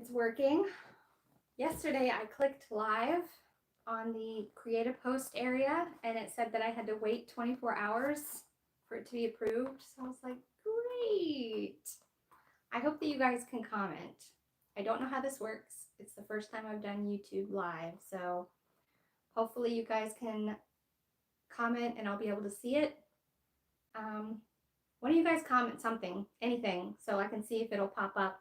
it's working. Yesterday I clicked live on the create a post area and it said that I had to wait 24 hours for it to be approved. So I was like, great. I hope that you guys can comment. I don't know how this works. It's the first time I've done YouTube live. So hopefully you guys can comment and I'll be able to see it. Why don't you guys comment something, anything, so I can see if it'll pop up.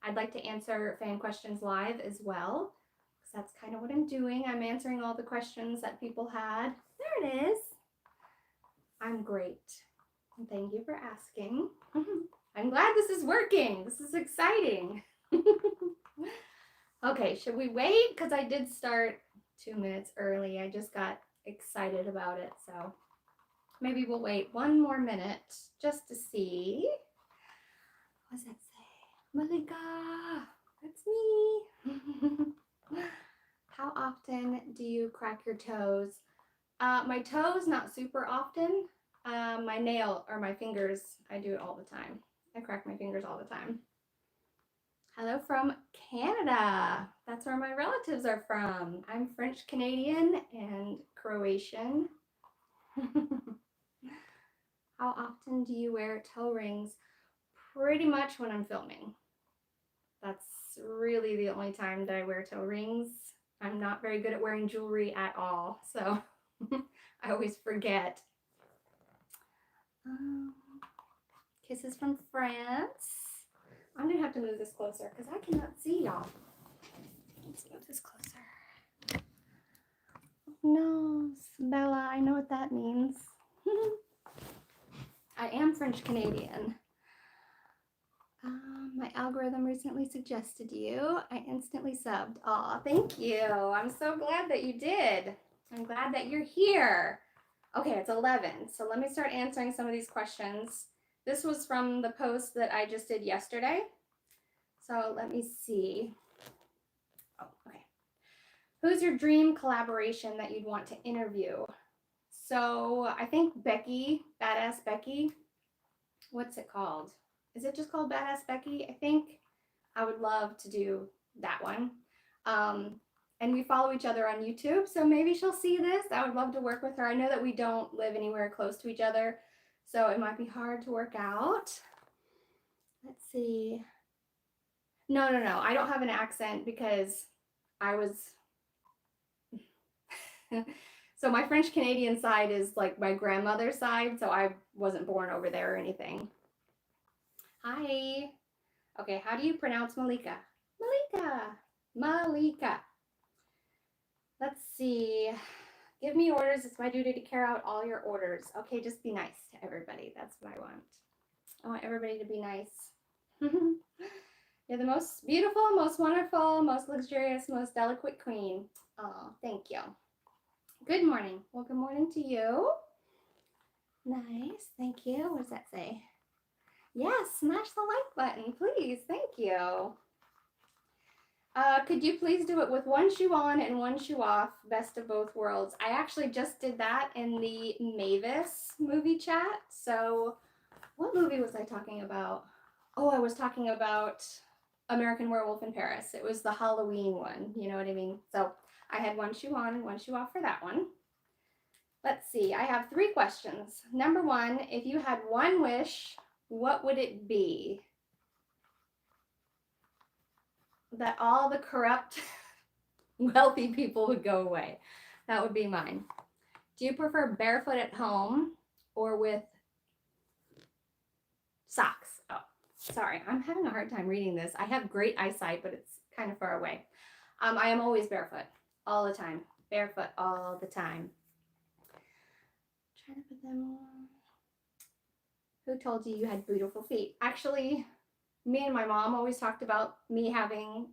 I'd like to answer fan questions live as well, because that's kind of what I'm doing. I'm answering all the questions that people had. There it is. I'm great. And thank you for asking. I'm glad this is working. This is exciting. Okay, should we wait? Because I did start 2 minutes early. I just got excited about it, so maybe we'll wait 1 more minute just to see. What does that say? Maleka, that's me. How often do you crack your toes? My toes, not super often. My nail or my fingers, I do it all the time. I crack my fingers all the time. Hello from Canada. That's where my relatives are from. I'm French Canadian and Croatian. How often do you wear toe rings? Pretty much when I'm filming. That's really the only time that I wear toe rings. I'm not very good at wearing jewelry at all, so I always forget. Kisses from France. I'm gonna have to move this closer because I cannot see y'all. Let's move this closer. No, Bella, I know what that means. I am French Canadian. My algorithm recently suggested you. I instantly subbed. Aw, thank you. I'm so glad that you did. I'm glad that you're here. Okay, it's 11. So let me start answering some of these questions. This was from the post that I just did yesterday. So let me see. Oh, okay. Who's your dream collaboration that you'd want to interview? So I think Becky, Badass Becky. What's it called? Is it just called Badass Becky? I think I would love to do that one. And we follow each other on YouTube, so maybe she'll see this. I would love to work with her. I know that we don't live anywhere close to each other, so it might be hard to work out. Let's see. No. I don't have an accent because I was... So my French Canadian side is like my grandmother's side, so I wasn't born over there or anything. Hi. Okay, how do you pronounce Maleka? Maleka. Let's see. Give me orders. It's my duty to carry out all your orders. Okay, just be nice to everybody. That's what I want. I want everybody to be nice. You're the most beautiful, most wonderful, most luxurious, most delicate queen. Oh, thank you. Good morning. Well, good morning to you. Nice. Thank you. What does that say? Yes, smash the like button, please. Thank you. Could you please do it with one shoe on and one shoe off? Best of both worlds. I actually just did that in the Mavis movie chat. So what movie was I talking about? Oh, I was talking about American Werewolf in Paris. It was the Halloween one. You know what I mean? So I had one shoe on and one shoe off for that one. Let's see. I have 3 questions. Number 1, if you had one wish, what would it be? That all the corrupt, wealthy people would go away. That would be mine. Do you prefer barefoot at home or with socks? Oh, sorry. I'm having a hard time reading this. I have great eyesight, but it's kind of far away. I am always barefoot all the time. Barefoot all the time. Trying to put them on. Who told you you had beautiful feet? Actually, me and my mom always talked about me having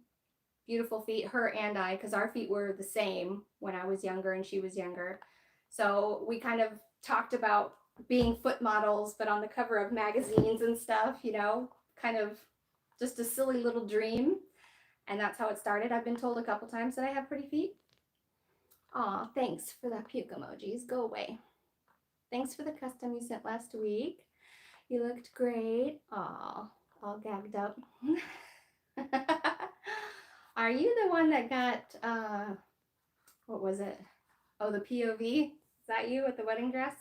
beautiful feet, her and I, because our feet were the same when I was younger and she was younger. So we kind of talked about being foot models, but on the cover of magazines and stuff, you know, kind of just a silly little dream. And that's how it started. I've been told a couple times that I have pretty feet. Aw, thanks for the puke emojis. Go away. Thanks for the custom you sent last week. You looked great. Aw, all gagged up. Are you the one that got, what was it? Oh, the POV? Is that you with the wedding dress?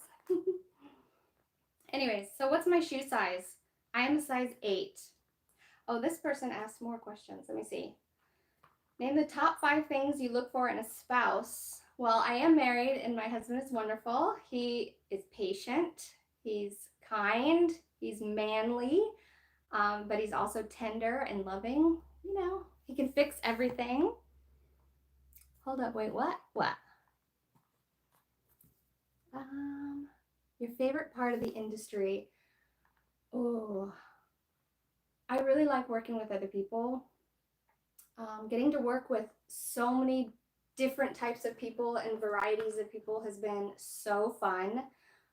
Anyways, so what's my shoe size? I am a size 8. Oh, this person asked more questions. Let me see. Name the top 5 things you look for in a spouse. Well, I am married and my husband is wonderful. He is patient, he's kind, he's manly, but he's also tender and loving. You know, he can fix everything. Hold up, wait, what? What? Your favorite part of the industry. Oh, I really like working with other people. Getting to work with so many different types of people and varieties of people has been so fun.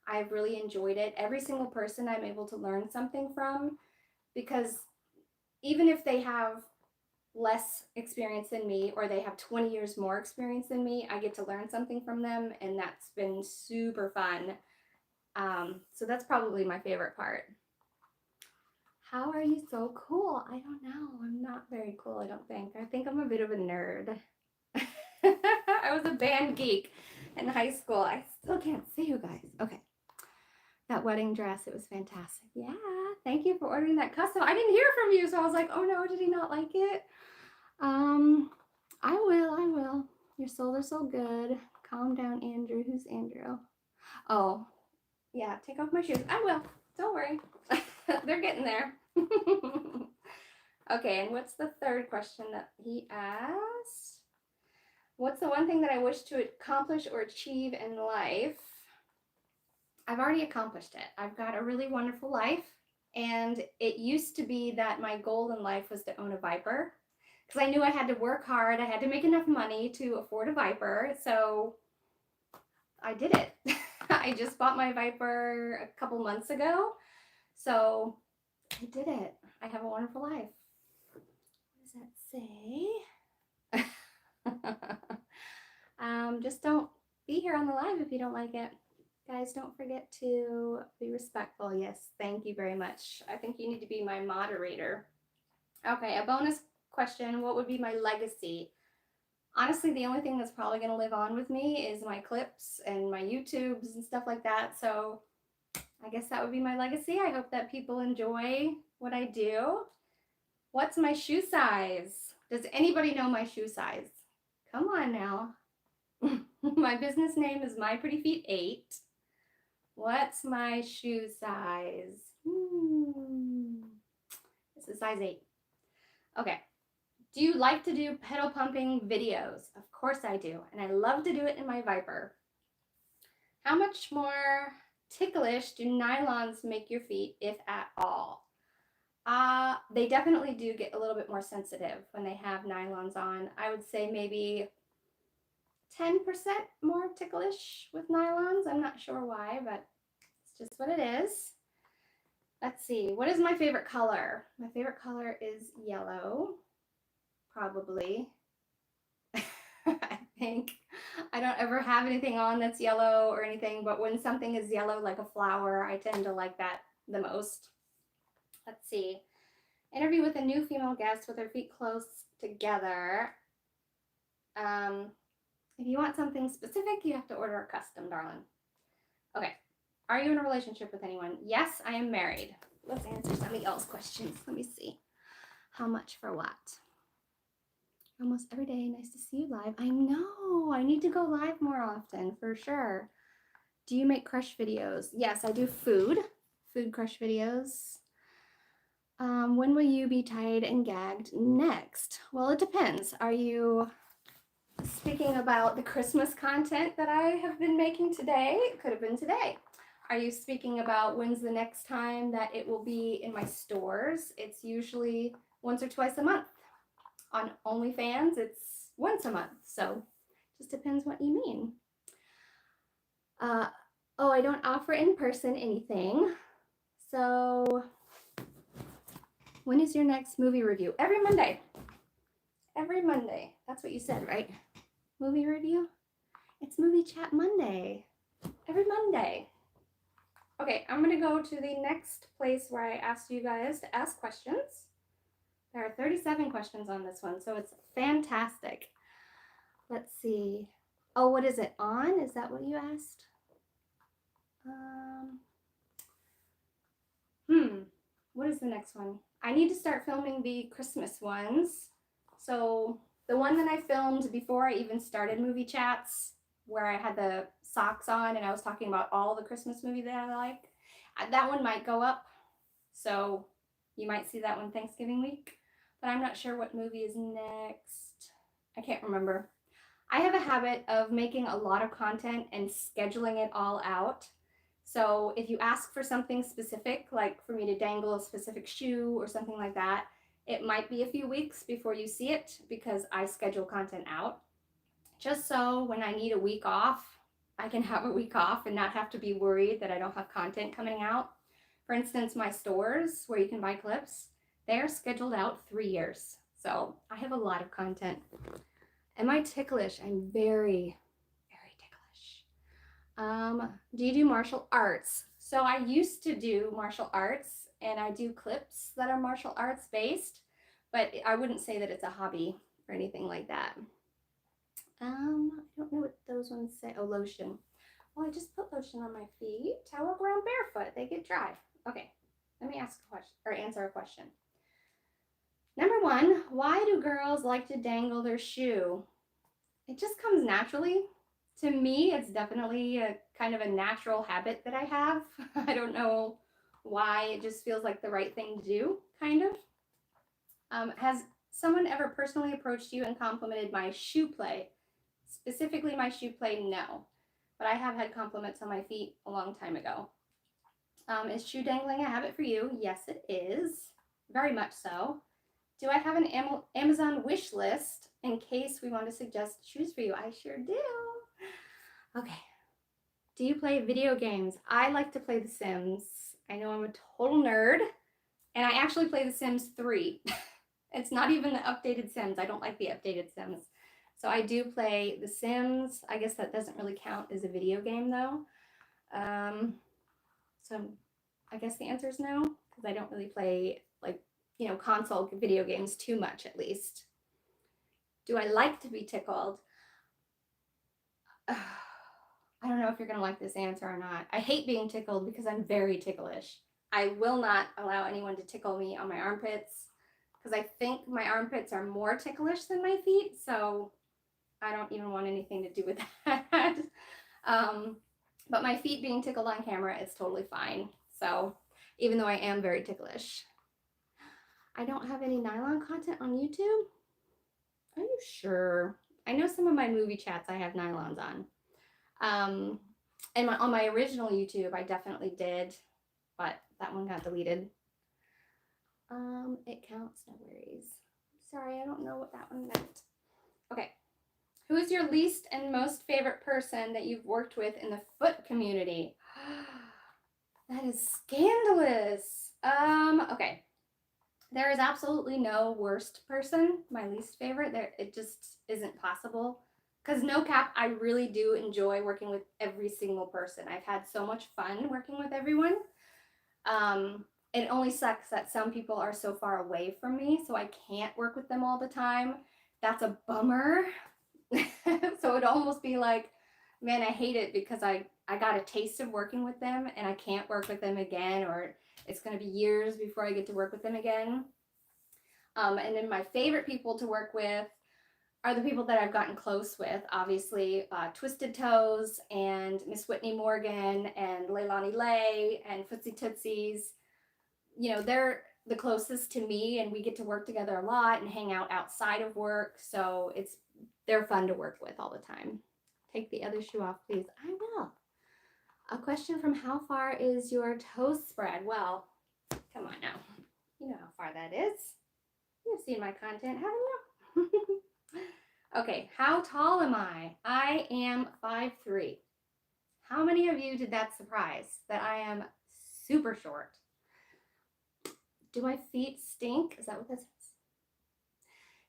I've really enjoyed it. Every single person I'm able to learn something from, because even if they have less experience than me or they have 20 years more experience than me, I get to learn something from them, and that's been super fun. So that's probably my favorite part. How are you so cool? I don't know. I'm not very cool, I don't think. I think I'm a bit of a nerd. I was a band geek in high school. I still can't see you guys. Okay. That wedding dress, it was fantastic. Yeah, thank you for ordering that custom. I didn't hear from you, so I was like, oh no, did he not like it? I will. Your soul are so good. Calm down, Andrew. Who's Andrew? Oh, yeah, take off my shoes. I will. Don't worry. They're getting there. Okay, and what's the third question that he asked? What's the one thing that I wish to accomplish or achieve in life? I've already accomplished it. I've got a really wonderful life, and it used to be that my goal in life was to own a Viper, because I knew I had to work hard. I had to make enough money to afford a Viper, so I did it. I just bought my Viper a couple months ago, so I did it. I have a wonderful life. What does that say? Just don't be here on the live if you don't like it. Guys, don't forget to be respectful. Yes, thank you very much. I think you need to be my moderator. Okay, a bonus question. What would be my legacy? Honestly, the only thing that's probably going to live on with me is my clips and my YouTubes and stuff like that. So I guess that would be my legacy. I hope that people enjoy what I do. What's my shoe size? Does anybody know my shoe size? Come on now. My business name is My Pretty Feet 8. What's my shoe size? This is size 8. Okay. Do you like to do pedal pumping videos? Of course I do. And I love to do it in my Viper. How much more ticklish do nylons make your feet, if at all? They definitely do get a little bit more sensitive when they have nylons on. I would say maybe 10% more ticklish with nylons. I'm not sure why, but it's just what it is. Let's see. What is my favorite color? My favorite color is yellow, probably. I think I don't ever have anything on that's yellow or anything, but when something is yellow like a flower, I tend to like that the most. Let's see. Interview with a new female guest with her feet close together. If you want something specific, you have to order a custom, darling. Okay. Are you in a relationship with anyone? Yes, I am married. Let's answer somebody else's questions. Let me see. How much for what? Almost every day. Nice to see you live. I know. I need to go live more often, for sure. Do you make crush videos? Yes, I do food crush videos. When will you be tied and gagged next? Well, it depends. Are you speaking about the Christmas content that I have been making today? It could have been today. Are you speaking about when's the next time that it will be in my stores? It's usually once or twice a month. On OnlyFans, it's once a month. So just depends what you mean. Oh, I don't offer in person anything. So when is your next movie review? Every Monday. Every Monday. That's what you said, right? Movie review? It's Movie Chat Monday. Every Monday. Okay, I'm going to go to the next place where I asked you guys to ask questions. There are 37 questions on this one, so it's fantastic. Let's see. Oh, what is it on? Is that what you asked? What is the next one? I need to start filming the Christmas ones. So the one that I filmed before I even started movie chats, where I had the socks on and I was talking about all the Christmas movies that I like, that one might go up. So you might see that one Thanksgiving week, but I'm not sure what movie is next. I can't remember. I have a habit of making a lot of content and scheduling it all out. So if you ask for something specific, like for me to dangle a specific shoe or something like that, it might be a few weeks before you see it because I schedule content out. Just so when I need a week off, I can have a week off and not have to be worried that I don't have content coming out. For instance, my stores where you can buy clips, they're scheduled out 3 years. So I have a lot of content. Am I ticklish? I'm very, very ticklish. Do you do martial arts? So I used to do martial arts and I do clips that are martial arts based, but I wouldn't say that it's a hobby or anything like that. I don't know what those ones say. Oh, lotion. Well, I just put lotion on my feet. I walk around barefoot. They get dry. Okay, let me ask a question or answer a question. Number one, why do girls like to dangle their shoe? It just comes naturally. To me, it's definitely a kind of a natural habit that I have. I don't know why, it just feels like the right thing to do, kind of. Has someone ever personally approached you and complimented my shoe play? Specifically my shoe play, no. But I have had compliments on my feet a long time ago. Is shoe dangling a habit for you? Yes, it is. Very much so. Do I have an Amazon wish list in case we want to suggest shoes for you? I sure do. Okay. Do you play video games? I like to play The Sims. I know I'm a total nerd, and I actually play The Sims 3. It's not even the updated Sims. I don't like the updated Sims. So I do play The Sims. I guess that doesn't really count as a video game though. So I guess the answer is no, because I don't really play like, console video games too much at least. Do I like to be tickled? I don't know if you're going to like this answer or not. I hate being tickled because I'm very ticklish. I will not allow anyone to tickle me on my armpits because I think my armpits are more ticklish than my feet, so I don't even want anything to do with that. But my feet being tickled on camera is totally fine. So even though I am very ticklish. I don't have any nylon content on YouTube? Are you sure? I know some of my movie chats I have nylons on. And on my original YouTube, I definitely did, but that one got deleted. It counts, no worries. Sorry, I don't know what that one meant. Okay. Who is your least and most favorite person that you've worked with in the foot community? That is scandalous. Okay. There is absolutely no worst person, my least favorite. It just isn't possible. Because no cap, I really do enjoy working with every single person. I've had so much fun working with everyone. It only sucks that some people are so far away from me, so I can't work with them all the time. That's a bummer. So it'd almost be like, man, I hate it because I got a taste of working with them and I can't work with them again, or it's going to be years before I get to work with them again. And then my favorite people to work with are the people that I've gotten close with, obviously, Twisted Toes and Miss Whitney Morgan and Leilani Lay and Footsie Tootsies. They're the closest to me and we get to work together a lot and hang out outside of work. So they're fun to work with all the time. Take the other shoe off, please. I will. A question from how far is your toast spread? Well, come on now. You know how far that is. You've seen my content, haven't you? Okay, how tall am I? I am 5'3". How many of you did that surprise that I am super short? Do my feet stink? Is that what this is?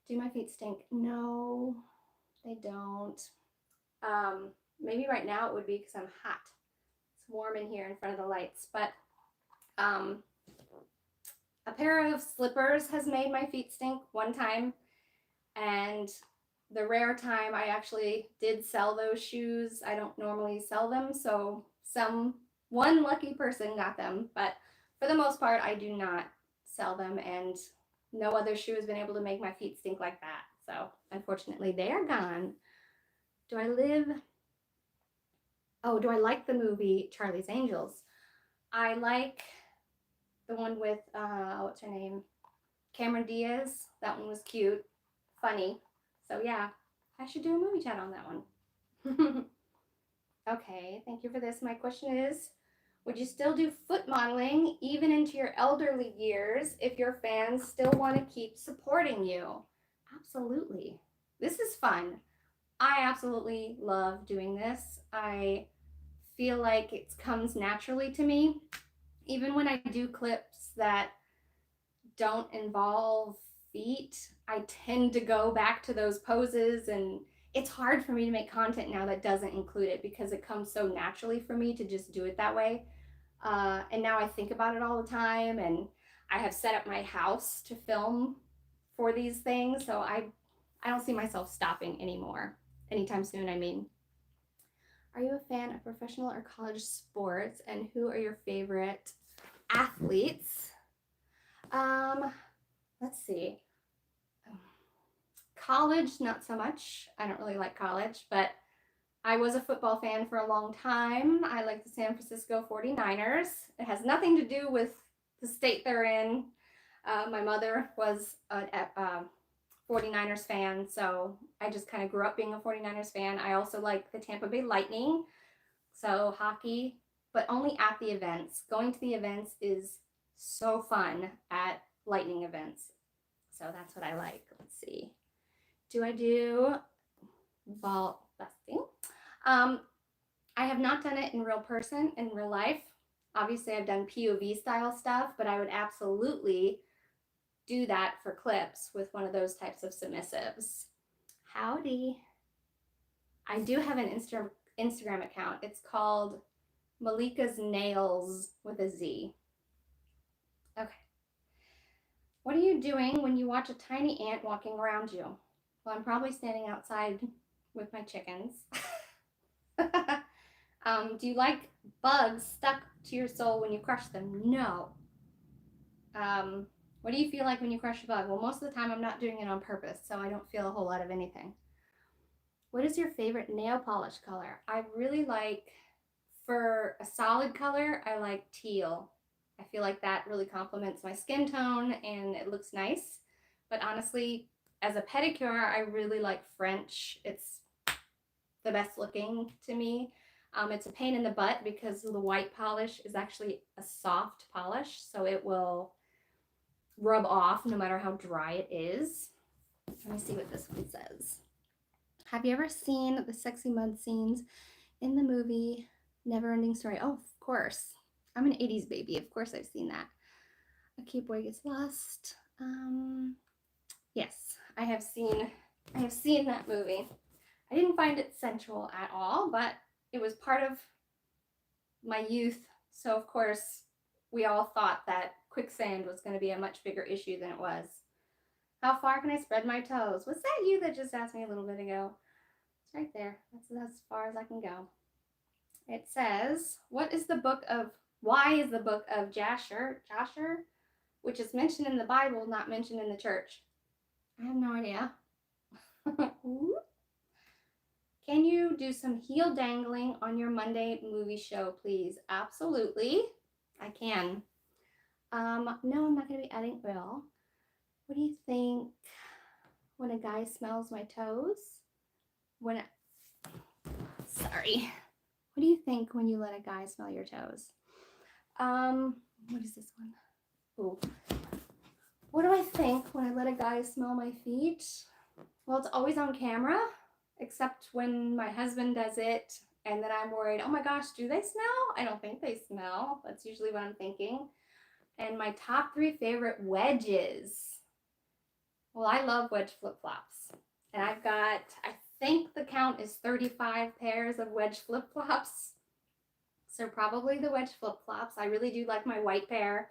Do my feet stink? No, they don't. Maybe right now it would be because I'm hot. It's warm in here in front of the lights, but A pair of slippers has made my feet stink one time, and the rare time I actually did sell those shoes, I don't normally sell them, so one lucky person got them, but for the most part, I do not sell them, and no other shoe has been able to make my feet stink like that. So unfortunately, they are gone. Do I live? Oh, do I like the movie Charlie's Angels? I like the one with what's her name? Cameron Diaz. That one was cute, funny. So yeah, I should do a movie chat on that one. Okay, thank you for this. My question is, would you still do foot modeling even into your elderly years if your fans still want to keep supporting you? Absolutely. This is fun. I absolutely love doing this. I feel like it comes naturally to me. Even when I do clips that don't involve feet, I tend to go back to those poses, and it's hard for me to make content now that doesn't include it because it comes so naturally for me to just do it that way. And now I think about it all the time, and I have set up my house to film for these things, so I don't see myself stopping anymore anytime soon. I mean, are you a fan of professional or college sports, and who are your favorite athletes? Um, let's see. College, not so much. I don't really like college, but I was a football fan for a long time. I like the San Francisco 49ers. It has nothing to do with the state they're in. My mother was a 49ers fan, so I just kind of grew up being a 49ers fan. I also like the Tampa Bay Lightning, so hockey, but only at the events. Going to the events is so fun at Lightning events. So that's what I like. Let's see. Do I do vault busting? I have not done it in real person, in real life. Obviously, I've done POV style stuff, but I would absolutely do that for clips with one of those types of submissives. Howdy. I do have an Instagram account. It's called Maleka's Nails with a Z. Okay. What are you doing when you watch a tiny ant walking around you? Well, I'm probably standing outside with my chickens. Do you like bugs stuck to your soul when you crush them? No. What do you feel like when you crush a bug? Well, most of the time I'm not doing it on purpose, so I don't feel a whole lot of anything. What is your favorite nail polish color? I really like, for a solid color, I like teal. I feel like that really complements my skin tone and it looks nice. But honestly, as a pedicure, I really like French. It's the best looking to me. It's a pain in the butt because the white polish is actually a soft polish, so it will rub off no matter how dry it is. Let me see what this one says. Have you ever seen the sexy mud scenes in the movie Neverending Story? Oh, of course. I'm an 80s baby. Of course I've seen that. A cute boy gets lost. Yes, I have seen that movie. I didn't find it sensual at all, but it was part of my youth. So of course, we all thought that quicksand was going to be a much bigger issue than it was. How far can I spread my toes? Was that you that just asked me a little bit ago? It's right there. That's as far as I can go. It says, why is the book of Jasher, which is mentioned in the Bible, not mentioned in the church? I have no idea. Can you do some heel dangling on your Monday movie show, please? Absolutely. I can. No, I'm not going to be adding oil. What do you think when a guy smells my toes? Sorry. What do you think when you let a guy smell your toes? What is this one? Ooh. What do I think when I let a guy smell my feet? Well, it's always on camera, except when my husband does it, and then I'm worried, oh my gosh, do they smell? I don't think they smell. That's usually what I'm thinking. And my top 3 favorite wedges. Well, I love wedge flip-flops. And I've got, I think the count is 35 pairs of wedge flip-flops. So probably the wedge flip-flops. I really do like my white pair.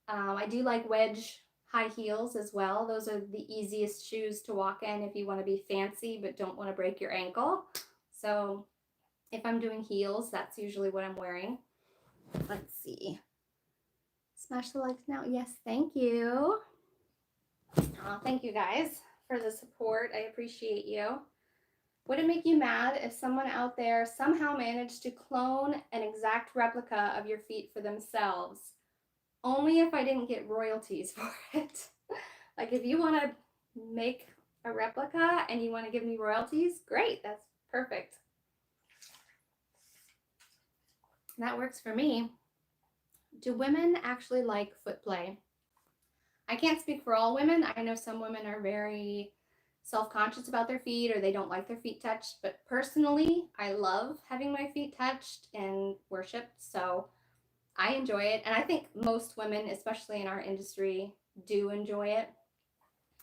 I do like wedge high heels as well. Those are the easiest shoes to walk in if you want to be fancy but don't want to break your ankle. So if I'm doing heels, that's usually what I'm wearing. Let's see. Smash the likes now. Yes, thank you. Thank you guys for the support. I appreciate you. Would it make you mad if someone out there somehow managed to clone an exact replica of your feet for themselves? Only if I didn't get royalties for it. Like if you want to make a replica and you want to give me royalties, great, that's perfect. That works for me. Do women actually like foot play? I can't speak for all women. I know some women are very self-conscious about their feet or they don't like their feet touched, but personally, I love having my feet touched and worshiped, so I enjoy it. And I think most women, especially in our industry, do enjoy it,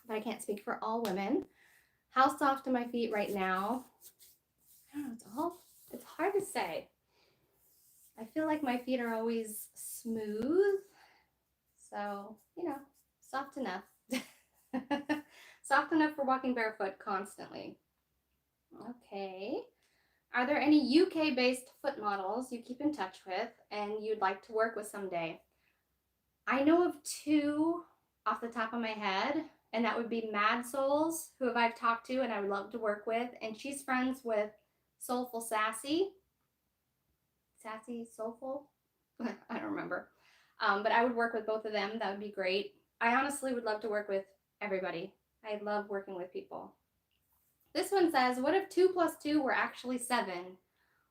but I can't speak for all women. How soft are my feet right now? I don't know, it's hard to say. I feel like my feet are always smooth, so, you know, soft enough. Soft enough for walking barefoot constantly. Okay. Are there any UK-based foot models you keep in touch with and you'd like to work with someday? I know of two off the top of my head, and that would be Mad Souls, who I've talked to and I would love to work with, and she's friends with Soulful Sassy. Sassy Soulful? I don't remember. But I would work with both of them. That would be great. I honestly would love to work with everybody. I love working with people. This one says, what if 2 plus 2 were actually 7?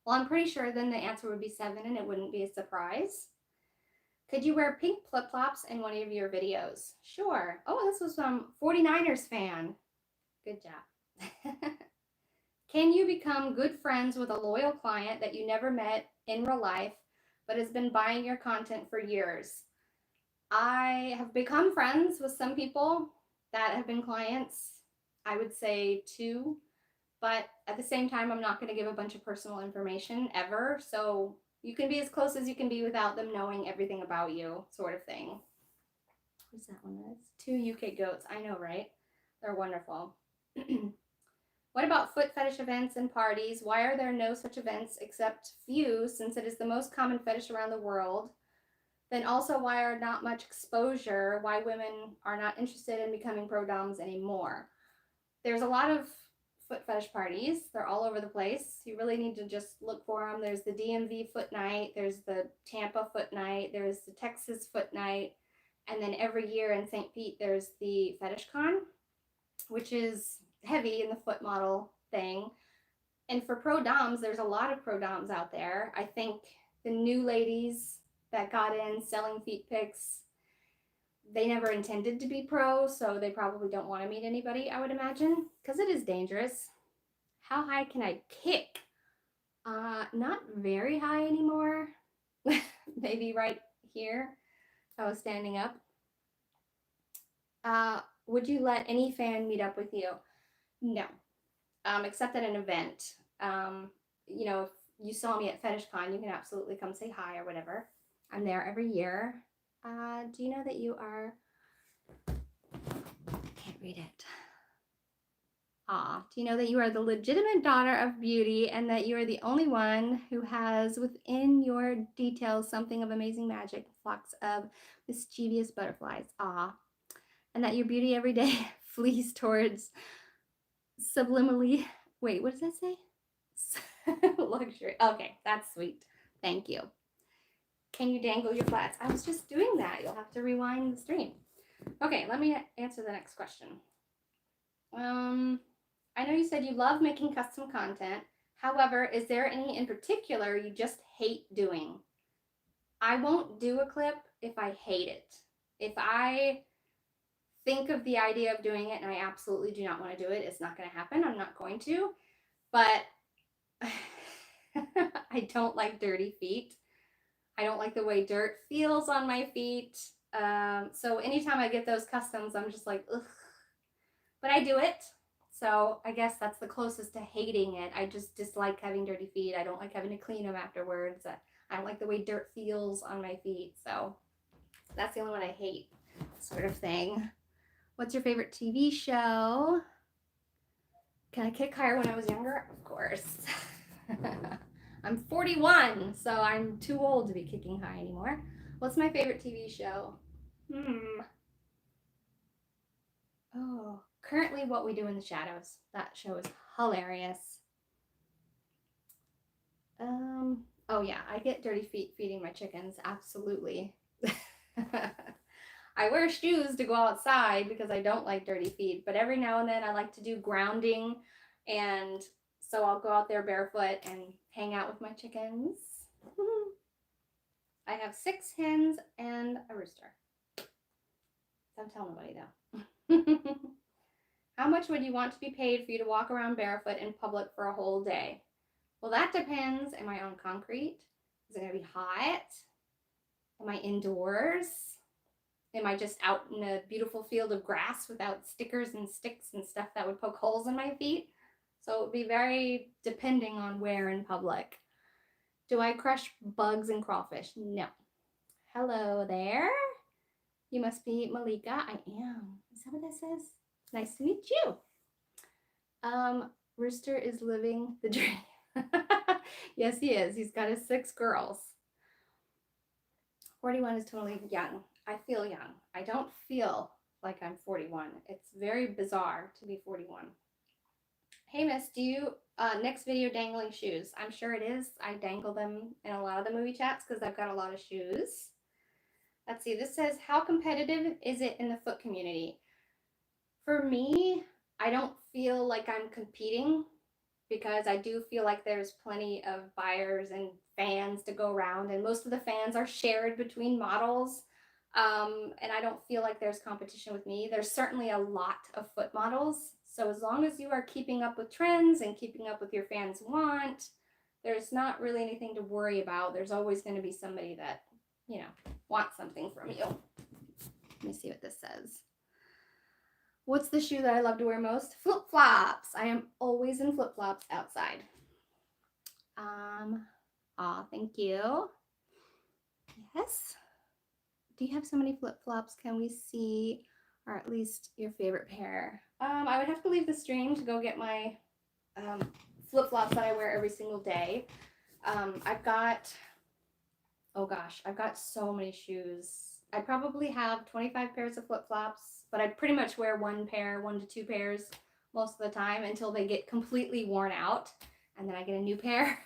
Well, I'm pretty sure then the answer would be 7 and it wouldn't be a surprise. Could you wear pink flip-flops in one of your videos? Sure. Oh, this was from 49ers fan. Good job. Can you become good friends with a loyal client that you never met in real life but has been buying your content for years? I have become friends with some people that have been clients. I would say 2, but at the same time, I'm not going to give a bunch of personal information ever. So you can be as close as you can be without them knowing everything about you, sort of thing. What's that one? That's 2 UK goats. I know, right? They're wonderful. What about foot fetish events and parties? Why are there no such events except few, since it is the most common fetish around the world? Then also, why are not much exposure? Why women are not interested in becoming pro-doms anymore? There's a lot of foot fetish parties. They're all over the place. You really need to just look for them. There's the DMV foot night. There's the Tampa foot night. There's the Texas foot night. And then every year in St. Pete, there's the Fetish Con, which is heavy in the foot model thing. And for pro-doms, there's a lot of pro-doms out there. I think the new ladies that got in selling feet pics, they never intended to be pro, so they probably don't want to meet anybody, I would imagine, because it is dangerous. How high can I kick? Not very high anymore. Maybe right here if I was standing up. Would you let any fan meet up with you? No, except at an event. You know, if you saw me at FetishCon, you can absolutely come say hi or whatever. I'm there every year. Do you know that you are... I can't read it. Do you know that you are the legitimate daughter of beauty and that you are the only one who has within your details something of amazing magic, flocks of mischievous butterflies. And that your beauty every day flees towards subliminally... Wait, what does that say? Luxury. Okay, that's sweet. Thank you. Can you dangle your flats? I was just doing that. You'll have to rewind the stream. Okay, let me answer the next question. I know you said you love making custom content. However, is there any in particular you just hate doing? I won't do a clip if I hate it. If I think of the idea of doing it and I absolutely do not want to do it, it's not going to happen. I'm not going to. But I don't like dirty feet. I don't like the way dirt feels on my feet. So anytime I get those customs, I'm just like, ugh. But I do it. So I guess that's the closest to hating it. I just dislike having dirty feet. I don't like having to clean them afterwards. I don't like the way dirt feels on my feet. So That's the only one I hate, sort of thing. What's your favorite TV show? Can I kick higher when I was younger? Of course. I'm 41, so I'm too old to be kicking high anymore. What's my favorite TV show? Oh, currently What We Do in the Shadows. That show is hilarious. Oh yeah, I get dirty feet feeding my chickens, absolutely. I wear shoes to go outside because I don't like dirty feet, but every now and then I like to do grounding, and so I'll go out there barefoot and hang out with my chickens. I have 6 hens and a rooster. Don't tell nobody though. How much would you want to be paid for you to walk around barefoot in public for a whole day? Well, that depends. Am I on concrete? Is it going to be hot? Am I indoors? Am I just out in a beautiful field of grass without stickers and sticks and stuff that would poke holes in my feet? So it would be very depending on where in public. Do I crush bugs and crawfish? No. Hello there. You must be Maleka. I am. Is that what that says? Nice to meet you. Rooster is living the dream. Yes, he is. He's got his 6 girls. 41 is totally young. I feel young. I don't feel like I'm 41. It's very bizarre to be 41. Hey, miss, do you, next video dangling shoes? I'm sure it is. I dangle them in a lot of the movie chats because I've got a lot of shoes. Let's see, this says, how competitive is it in the foot community? For me, I don't feel like I'm competing because I do feel like there's plenty of buyers and fans to go around, and most of the fans are shared between models. And I don't feel like there's competition with me. There's certainly a lot of foot models. So as long as you are keeping up with trends and keeping up with your fans' want, there's not really anything to worry about. There's always going to be somebody that, you know, wants something from you. Let me see what this says. What's the shoe that I love to wear most? Flip-flops. I am always in flip-flops outside. Thank you. Yes. Do you have so many flip-flops? Can we see, or at least your favorite pair? I would have to leave the stream to go get my flip-flops that I wear every single day. I've got, oh gosh, I've got so many shoes. I probably have 25 pairs of flip-flops, but I pretty much wear 1 to 2 pairs most of the time until they get completely worn out, and then I get a new pair.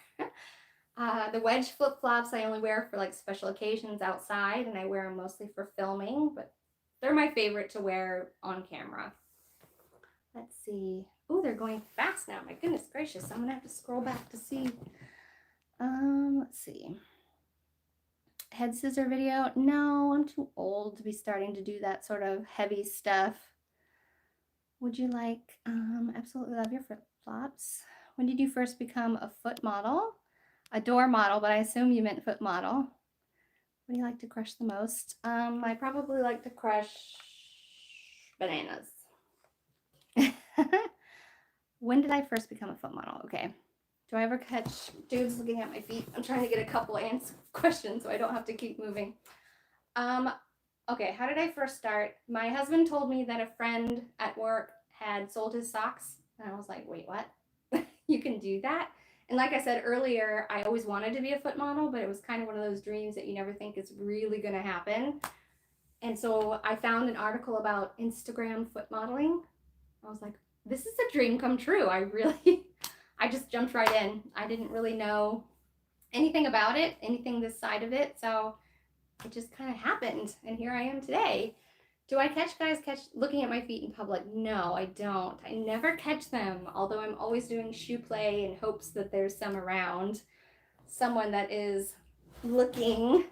The wedge flip-flops I only wear for like special occasions outside, and I wear them mostly for filming, but they're my favorite to wear on camera. Let's see. Oh, they're going fast now. My goodness gracious. I'm gonna have to scroll back to see. Let's see. Head scissor video? No, I'm too old to be starting to do that sort of heavy stuff. Would you like, absolutely love your flip-flops. When did you first become a foot model? A door model, but I assume you meant foot model. What do you like to crush the most? I probably like to crush bananas. When did I first become a foot model? Okay. Do I ever catch dudes looking at my feet? I'm trying to get a couple questions so I don't have to keep moving. Okay, how did I first start? My husband told me that a friend at work had sold his socks, and I was like, wait, what? You can do that? And like I said earlier, I always wanted to be a foot model, but it was kind of one of those dreams that you never think is really going to happen. And so I found an article about Instagram foot modeling. I was like, this is a dream come true. I just jumped right in. I didn't really know anything about it, anything this side of it. So it just kind of happened. And here I am today. Do I catch guys looking at my feet in public? No, I don't. I never catch them, although I'm always doing shoe play in hopes that there's some around. Someone that is looking.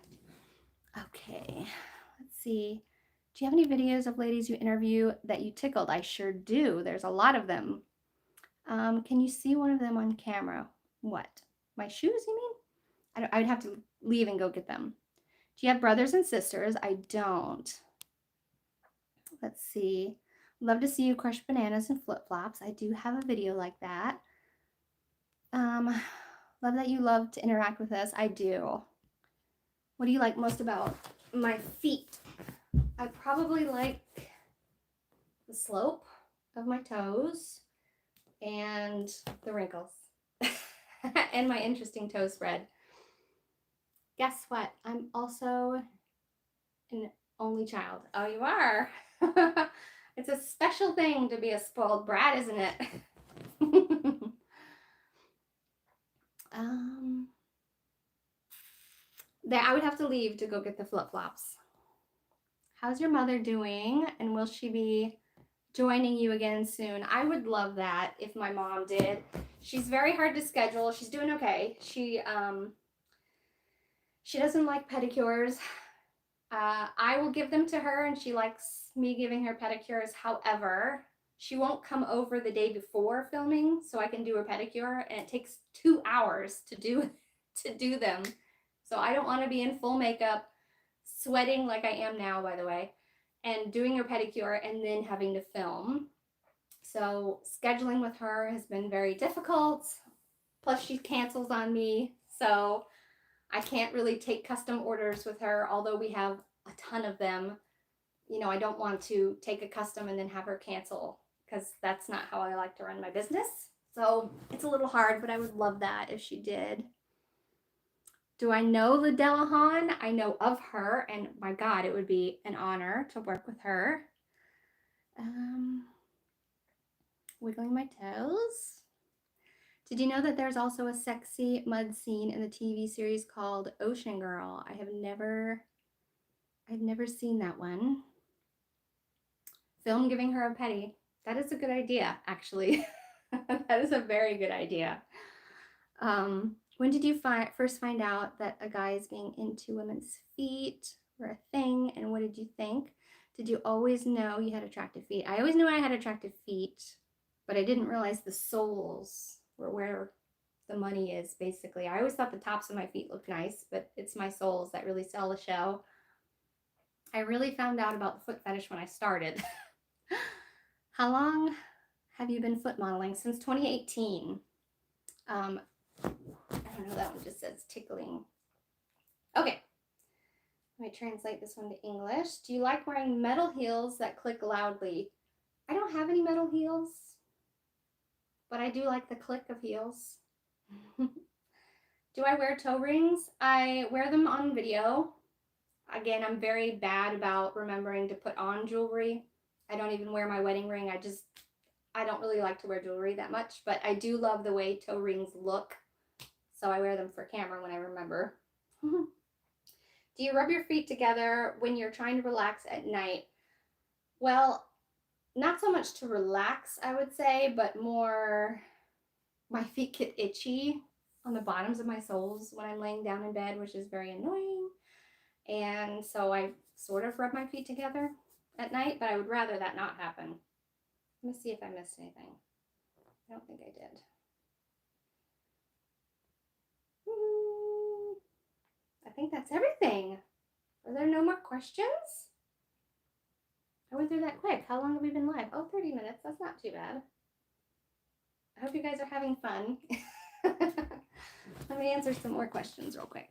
Okay, let's see. Do you have any videos of ladies you interview that you tickled? I sure do. There's a lot of them. Can you see one of them on camera? What? My shoes, you mean? I would have to leave and go get them. Do you have brothers and sisters? I don't. Let's see. Love to see you crush bananas and flip-flops. I do have a video like that. Love that you love to interact with us. I do. What do you like most about my feet? I probably like the slope of my toes and the wrinkles and my interesting toe spread. Guess what? I'm also an only child. Oh, you are? It's a special thing to be a spoiled brat, isn't it? I would have to leave to go get the flip-flops. How's your mother doing? And will she be joining you again soon? I would love that if my mom did. She's very hard to schedule. She's doing okay. She doesn't like pedicures. I will give them to her and she likes me giving her pedicures. However, she won't come over the day before filming so I can do her pedicure, and it takes 2 hours to do them. So I don't want to be in full makeup, sweating like I am now, by the way, and doing her pedicure and then having to film. So scheduling with her has been very difficult. Plus she cancels on me. So I can't really take custom orders with her, although we have a ton of them. You know, I don't want to take a custom and then have her cancel, because that's not how I like to run my business. So it's a little hard, but I would love that if she did. Do I know the Delahan? I know of her, and my God, it would be an honor to work with her. Wiggling my toes. Did you know that there's also a sexy mud scene in the TV series called Ocean Girl? I've never seen that one. Film giving her a petty. That is a good idea, actually. That is a very good idea. When did you first find out that a guy is being into women's feet were a thing, and what did you think? Did you always know you had attractive feet? I always knew I had attractive feet, but I didn't realize the soles were where the money is, basically. I always thought the tops of my feet looked nice, but it's my soles that really sell the show. I really found out about the foot fetish when I started. How long have you been foot modeling? Since 2018. I don't know, that one just says tickling. Okay, let me translate this one to English. Do you like wearing metal heels that click loudly? I don't have any metal heels, but I do like the click of heels. Do I wear toe rings? I wear them on video. Again, I'm very bad about remembering to put on jewelry. I don't even wear my wedding ring. I don't really like to wear jewelry that much, but I do love the way toe rings look. So I wear them for camera when I remember. Do you rub your feet together when you're trying to relax at night? Well, not so much to relax, I would say, but more my feet get itchy on the bottoms of my soles when I'm laying down in bed, which is very annoying. And so I sort of rub my feet together at night, but I would rather that not happen. Let me see if I missed anything. I don't think I did. I think that's everything. Are there no more questions? I went through that quick. How long have we been live? Oh, 30 minutes. That's not too bad. I hope you guys are having fun. Let me answer some more questions real quick.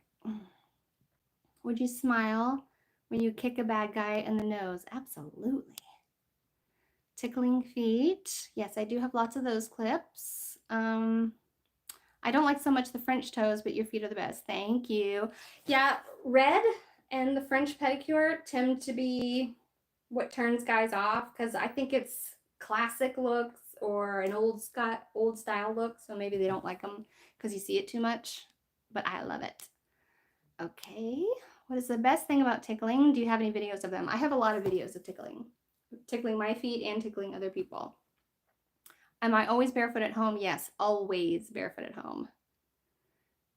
Would you smile when you kick a bad guy in the nose? Absolutely. Tickling feet. Yes, I do have lots of those clips. I don't like so much the French toes, but your feet are the best. Thank you. Yeah, red and the French pedicure tend to be what turns guys off, because I think it's classic looks or an old style look, so maybe they don't like them because you see it too much, but I love it. Okay, what is the best thing about tickling? Do you have any videos of them? I have a lot of videos of tickling my feet and tickling other people. Am I always barefoot at home? Yes, always barefoot at home.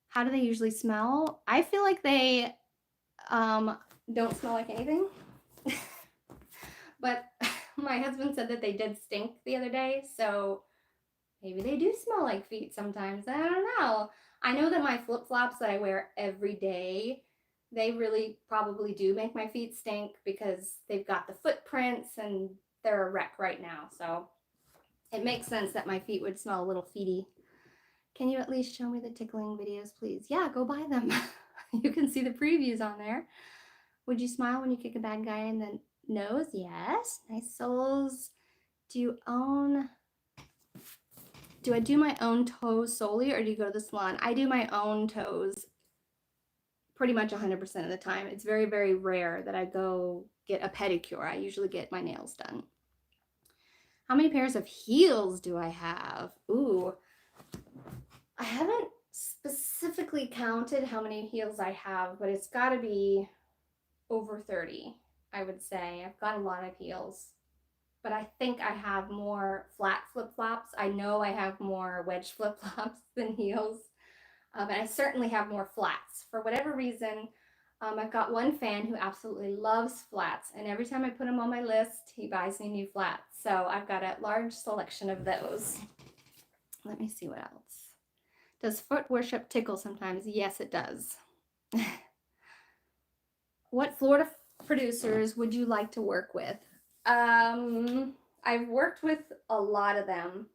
How do they usually smell? I feel like they don't smell like anything. But my husband said that they did stink the other day, so maybe they do smell like feet sometimes. I don't know. I know that my flip-flops that I wear every day, they really probably do make my feet stink because they've got the footprints and they're a wreck right now. So it makes sense that my feet would smell a little feety. Can you at least show me the tickling videos, please? Yeah, go buy them. You can see the previews on there. Would you smile when you kick a bad guy in the Nose, yes. Nice soles. Do I do my own toes solely, or do you go to the salon? I do my own toes pretty much 100% of the time. It's very, very rare that I go get a pedicure. I usually get my nails done. How many pairs of heels do I have? Ooh, I haven't specifically counted how many heels I have, but it's got to be over 30, I would say. I've got a lot of heels, but I think I have more flat flip-flops. I know I have more wedge flip-flops than heels, and I certainly have more flats. For whatever reason, I've got one fan who absolutely loves flats, and every time I put him on my list, he buys me new flats. So I've got a large selection of those. Let me see what else. Does foot worship tickle sometimes? Yes, it does. What Florida producers would you like to work with? I've worked with a lot of them.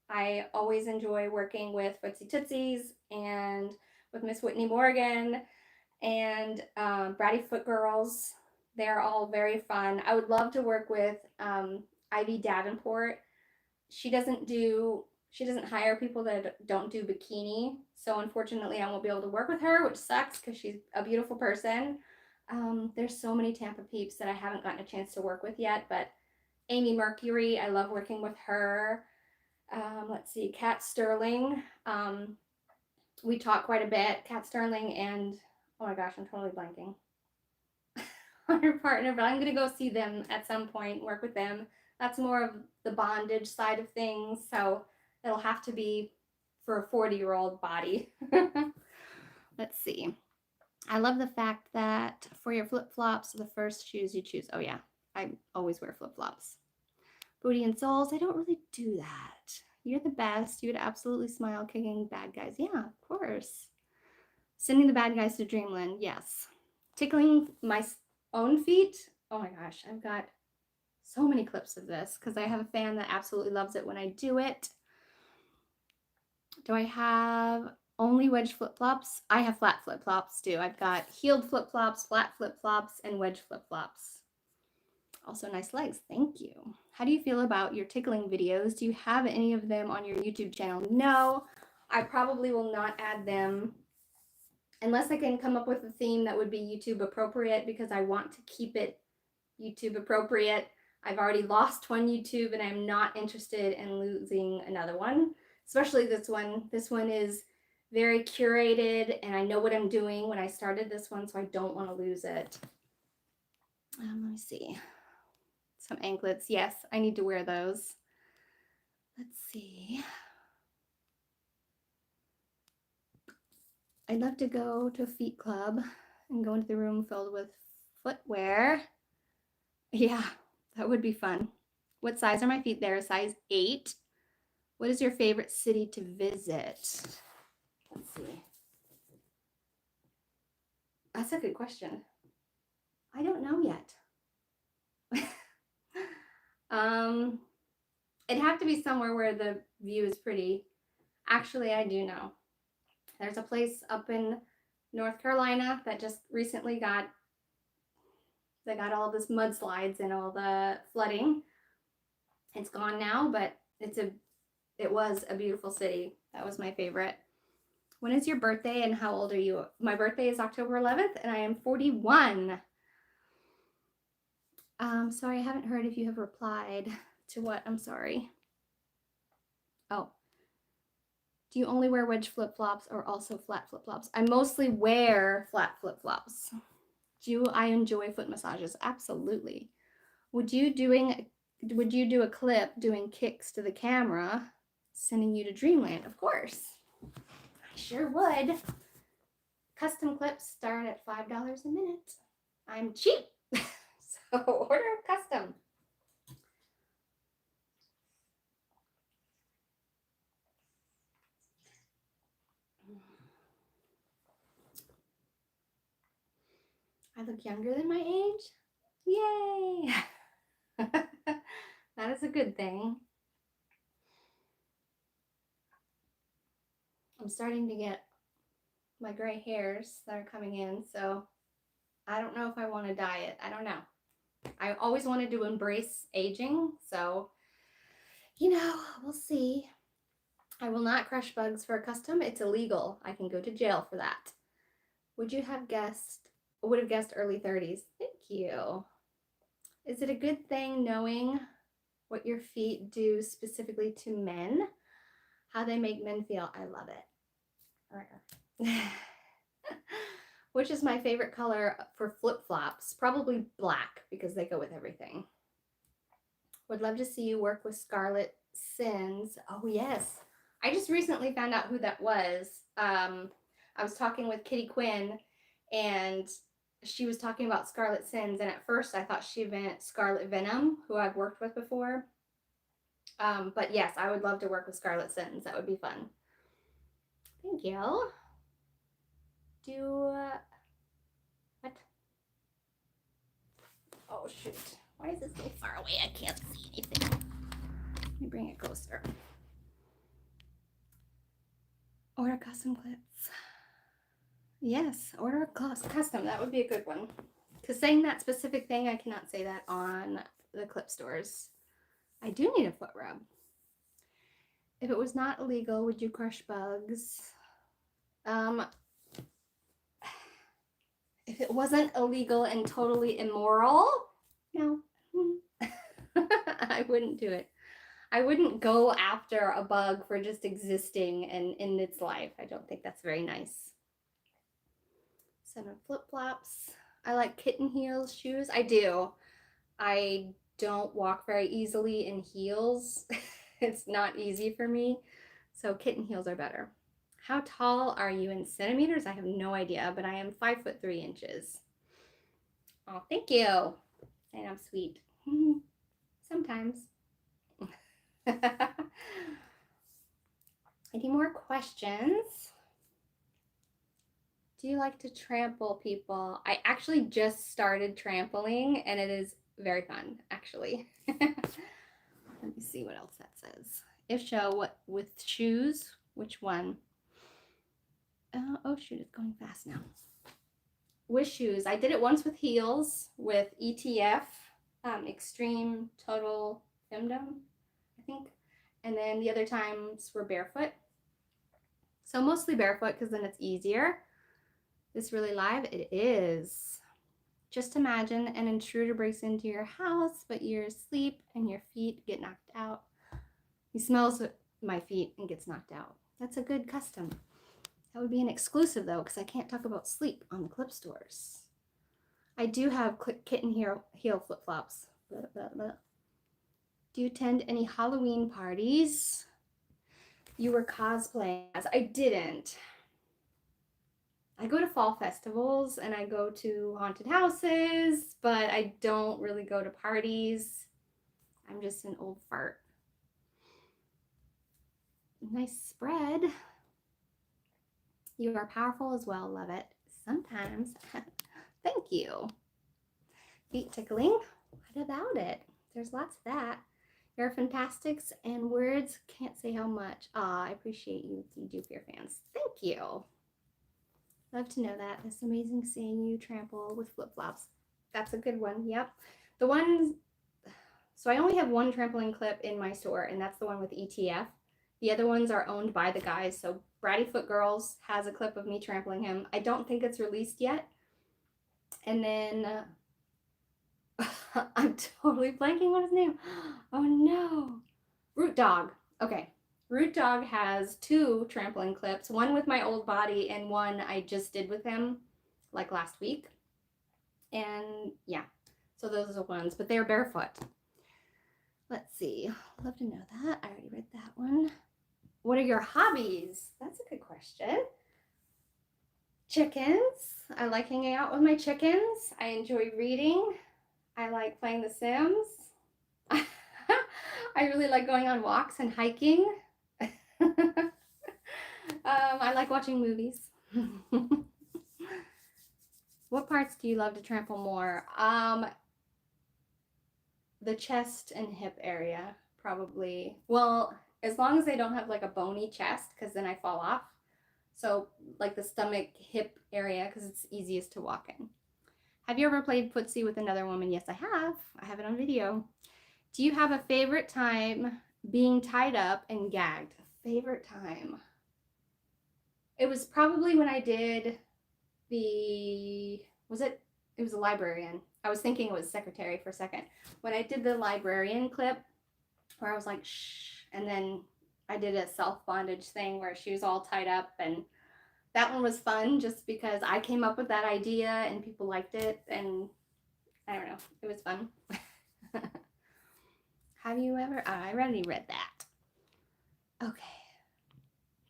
I always enjoy working with Footsie Tootsies and with Miss Whitney Morgan and Bratty Foot Girls. They're all very fun. I would love to work with Ivy Davenport. She doesn't hire people that don't do bikini. So unfortunately, I won't be able to work with her, which sucks because she's a beautiful person. There's so many Tampa peeps that I haven't gotten a chance to work with yet, but Amy Mercury, I love working with her. Let's see, Kat Sterling. We talk quite a bit. Kat Sterling and, oh my gosh, I'm totally blanking on her partner, but I'm going to go see them at some point, work with them. That's more of the bondage side of things, so it'll have to be for a 40-year-old body. Let's see. I love the fact that for your flip-flops, the first shoes you choose. Oh yeah, I always wear flip-flops. Booty and soles, I don't really do that. You're the best. You would absolutely smile kicking bad guys. Yeah, of course. Sending the bad guys to dreamland. Yes. Tickling my own feet. Oh my gosh, I've got so many clips of this because I have a fan that absolutely loves it when I do it. Do I have only wedge flip-flops? I have flat flip-flops too. I've got heeled flip-flops, flat flip-flops, and wedge flip-flops. Also nice legs, thank you. How do you feel about your tickling videos? Do you have any of them on your YouTube channel? No, I probably will not add them unless I can come up with a theme that would be YouTube appropriate, because I want to keep it YouTube appropriate. I've already lost one YouTube and I'm not interested in losing another one, especially this one. This one is very curated and I know what I'm doing when I started this one, so I don't want to lose it. Let me see. Some anklets. Yes, I need to wear those. Let's see. I'd love to go to a feet club and go into the room filled with footwear. Yeah, that would be fun. What size are my feet there? Size 8. What is your favorite city to visit? Let's see. That's a good question. I don't know yet. It'd have to be somewhere where the view is pretty. Actually, I do know. There's a place up in North Carolina that just recently got all this mudslides and all the flooding. It's gone now, but it was a beautiful city. That was my favorite. When is your birthday and how old are you? My birthday is October 11th and I am 41. Sorry, I haven't heard if you have replied to what. I'm sorry. Oh. Do you only wear wedge flip-flops or also flat flip-flops? I mostly wear flat flip-flops. Do I enjoy foot massages? Absolutely. Would you do a clip doing kicks to the camera, sending you to dreamland? Of course. I sure would. Custom clips start at $5 a minute. I'm cheap. So order a custom. I look younger than my age? Yay! That is a good thing. I'm starting to get my gray hairs that are coming in, so I don't know if I want to dye it. I don't know. I always wanted to embrace aging, so, we'll see. I will not crush bugs for a custom. It's illegal. I can go to jail for that. Would have guessed early 30s. Thank you. Is it a good thing knowing what your feet do specifically to men? How they make men feel? I love it. Which is my favorite color for flip-flops? Probably black, because they go with everything. Would love to see you work with Scarlet Sins. Oh, yes. I just recently found out who that was. I was talking with Kitty Quinn, and she was talking about Scarlet Sins, and at first I thought she meant Scarlet Venom, who I've worked with before. But yes, I would love to work with Scarlet Sins. That would be fun. Thank you. What? Oh, shoot. Why is this so far away? I can't see anything. Let me bring it closer. Order custom clips. Yes, order a custom. That would be a good one. Because saying that specific thing, I cannot say that on the clip stores. I do need a foot rub. If it was not illegal, would you crush bugs? If it wasn't illegal and totally immoral, no. I wouldn't do it. I wouldn't go after a bug for just existing and in its life. I don't think that's very nice. 7 flip-flops. I like kitten heels shoes. I do. I don't walk very easily in heels. It's not easy for me. So kitten heels are better. How tall are you in centimeters? I have no idea, but I am 5'3". Oh, thank you. And I'm sweet. Sometimes. Any more questions? Do you like to trample people? I actually just started trampling, and it is very fun, actually. Let me see what else that says. If so, what with shoes? Which one? Oh shoot, it's going fast now. With shoes, I did it once with heels with ETF, Extreme Total Femdom, I think. And then the other times were barefoot. So mostly barefoot because then it's easier. This really live? It is. Just imagine an intruder breaks into your house, but you're asleep and your feet get knocked out. He smells my feet and gets knocked out. That's a good custom. That would be an exclusive though, because I can't talk about sleep on the clip stores. I do have kitten heel flip-flops. Do you attend any Halloween parties? You were cosplaying as. I didn't. I go to fall festivals and I go to haunted houses, but I don't really go to parties. I'm just an old fart. Nice spread. You are powerful as well. Love it. Sometimes. Thank you. Feet tickling. What about it? There's lots of that. You're fantastics and words can't say how much. I appreciate you do for your fans. Thank you. Love to know that. It's amazing seeing you trample with flip-flops. That's a good one. Yep. The ones, so I only have one trampoline clip in my store, and that's the one with ETF. The other ones are owned by the guys. So Bratty Foot Girls has a clip of me trampling him. I don't think it's released yet. And then I'm totally blanking on his name. Oh no. Root Dog. Okay. Root Dog has 2 trampoline clips, one with my old body and one I just did with him like last week. And yeah, so those are the ones, but they're barefoot. Let's see. Love to know that. I already read that one. What are your hobbies? That's a good question. Chickens. I like hanging out with my chickens. I enjoy reading. I like playing The Sims. I really like going on walks and hiking. I like watching movies. What parts do you love to trample more? The chest and hip area, probably. Well, as long as they don't have like a bony chest, because then I fall off. So like the stomach, hip area, because it's easiest to walk in. Have you ever played footsie with another woman? Yes, I have. I have it on video. Do you have a favorite time being tied up and gagged? Favorite time? It was probably when I did it was a librarian. I was thinking it was secretary for a second. When I did the librarian clip where I was like, shh, and then I did a self bondage thing where she was all tied up, and that one was fun just because I came up with that idea and people liked it, and I don't know, it was fun. Have you ever? I already read that. Okay.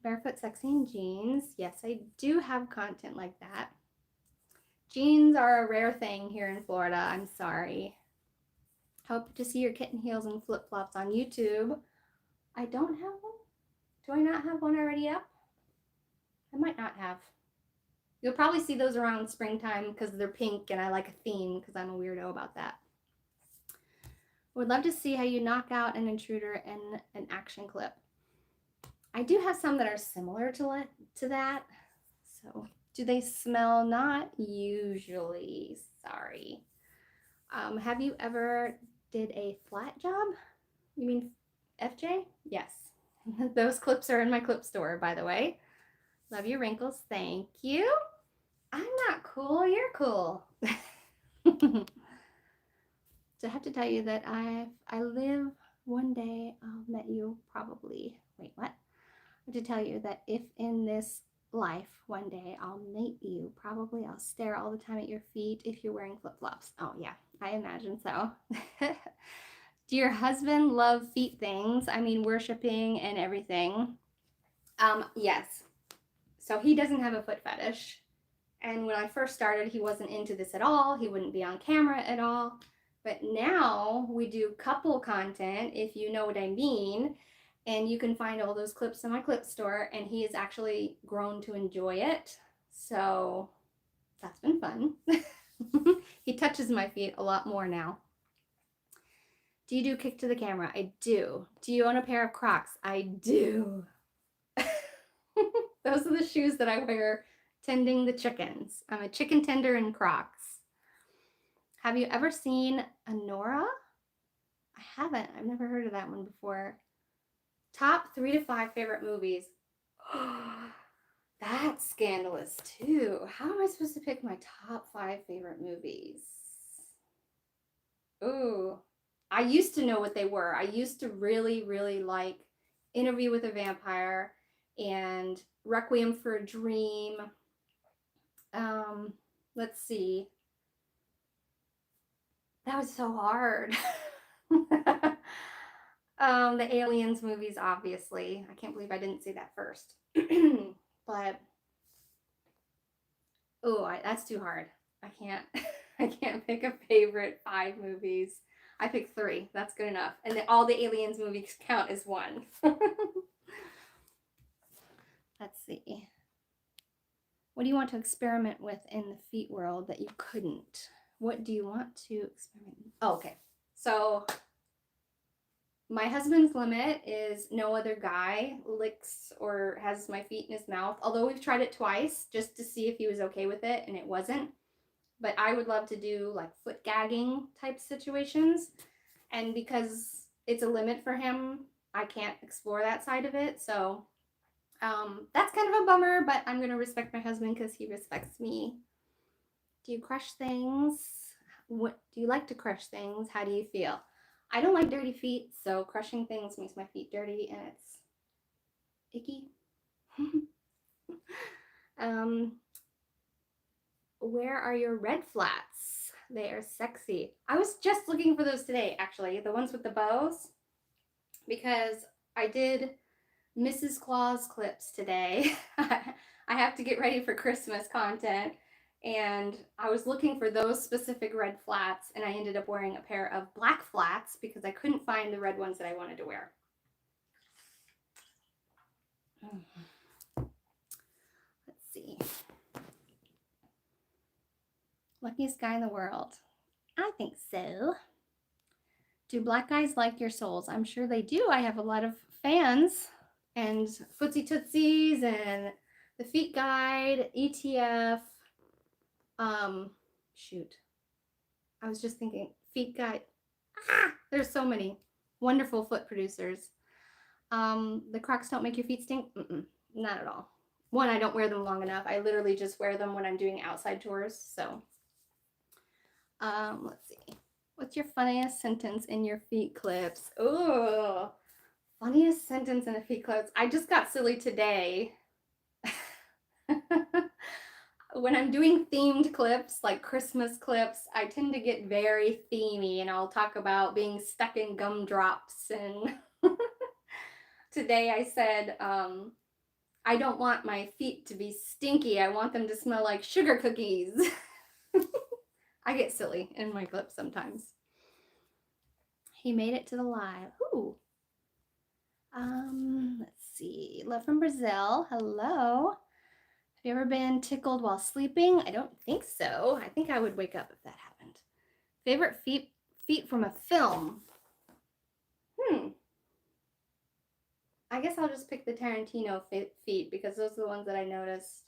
Barefoot sexy in jeans. Yes, I do have content like that. Jeans are a rare thing here in Florida. I'm sorry. Hope to see your kitten heels and flip-flops on YouTube. I don't have one. Do I not have one already up? I might not have. You'll probably see those around springtime because they're pink and I like a theme because I'm a weirdo about that. Would love to see how you knock out an intruder in an action clip. I do have some that are similar to that. So, do they smell? Not usually. Sorry. Have you ever did a flat job? You mean FJ? Yes. Those clips are in my clip store, by the way. Love your wrinkles. Thank you. I'm not cool. You're cool. So I have to tell you that I live one day. I'll met you probably. Wait, what? I have to tell you that if in this life one day I'll meet you, probably I'll stare all the time at your feet if you're wearing flip-flops. Oh yeah, I imagine so. Do your husband love feet things? I mean, worshiping and everything. Yes. So he doesn't have a foot fetish. And when I first started, he wasn't into this at all. He wouldn't be on camera at all. But now we do couple content, if you know what I mean. And you can find all those clips in my clip store. And he has actually grown to enjoy it. So that's been fun. He touches my feet a lot more now. Do you do kick to the camera? I do. Do you own a pair of Crocs? I do. Those are the shoes that I wear tending the chickens. I'm a chicken tender in Crocs. Have you ever seen Anora? I haven't. I've never heard of that one before. Top 3 to 5 favorite movies. That's scandalous too. How am I supposed to pick my top 5 favorite movies? Ooh, I used to know what they were. I used to really, really like Interview with a Vampire and Requiem for a Dream. Let's see. That was so hard. The Aliens movies, obviously. I can't believe I didn't say that first. But that's too hard. I can't pick a favorite 5 movies. I picked 3. That's good enough. And then all the Aliens movies count as 1. Let's see. What do you want to experiment with in the feet world that you couldn't? What do you want to experiment with? Oh, okay. So my husband's limit is no other guy licks or has my feet in his mouth. Although we've tried it twice just to see if he was okay with it, and it wasn't. But I would love to do like foot gagging type situations. And because it's a limit for him, I can't explore that side of it. So that's kind of a bummer, but I'm going to respect my husband because he respects me. Do you crush things? What do you like to crush things? How do you feel? I don't like dirty feet, so crushing things makes my feet dirty and it's icky. Where are your red flats? They are sexy. I was just looking for those today, actually, the ones with the bows, because I did Mrs. Claus clips today. I have to get ready for Christmas content, and I was looking for those specific red flats, and I ended up wearing a pair of black flats because I couldn't find the red ones that I wanted to wear. Let's see. Luckiest guy in the world. I think so. Do black guys like your soles? I'm sure they do. I have a lot of fans. And Footsie Tootsies and the Feet Guide, ETF. Shoot. I was just thinking, feet guide. There's so many wonderful foot producers. The Crocs don't make your feet stink? Not at all. One, I don't wear them long enough. I literally just wear them when I'm doing outside tours. So, let's see. What's your funniest sentence in your feet clips? Oh, funniest sentence in the feet clips. I just got silly today. When I'm doing themed clips, like Christmas clips, I tend to get very themey, and I'll talk about being stuck in gumdrops. And today I said, I don't want my feet to be stinky. I want them to smell like sugar cookies. I get silly in my clips sometimes. He made it to the live. Ooh. Let's see. Love from Brazil. Hello. Have you ever been tickled while sleeping? I don't think so. I think I would wake up if that happened. Favorite feet from a film? I guess I'll just pick the Tarantino feet because those are the ones that I noticed.